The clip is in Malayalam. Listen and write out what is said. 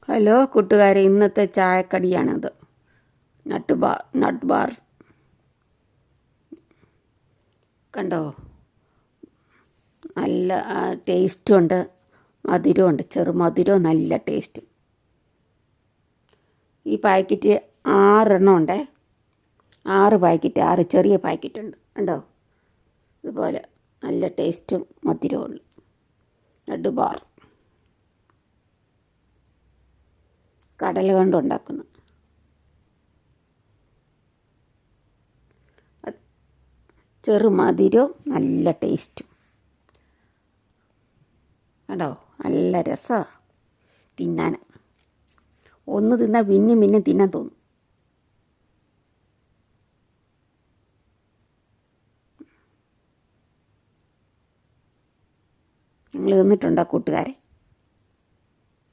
ഹലോ കൂട്ടുകാരെ, ഇന്നത്തെ ചായക്കടിയാണിത്. നട്ട് ബാർ കണ്ടോ, നല്ല ടേസ്റ്റുണ്ട്, മധുരമുണ്ട്, ചെറുമധുരവും നല്ല ടേസ്റ്റും. ഈ പാക്കറ്റ് 6 ഉണ്ട്. 6 പാക്കറ്റ്, 6 ചെറിയ പാക്കറ്റ് ഉണ്ട്. കണ്ടോ, ഇതുപോലെ നല്ല ടേസ്റ്റും മധുരമുള്ളു നട്ട് ബാർ. കടല കൊണ്ടുണ്ടാക്കുന്നു. ചെറുമധുരവും നല്ല ടേസ്റ്റും. കണ്ടോ, നല്ല രസമാണ് തിന്നാൻ. ഒന്ന് തിന്നാൽ പിന്നെ തിന്നാൻ തോന്നും. നിങ്ങൾ തിന്നിട്ടുണ്ടോ കൂട്ടുകാരെ?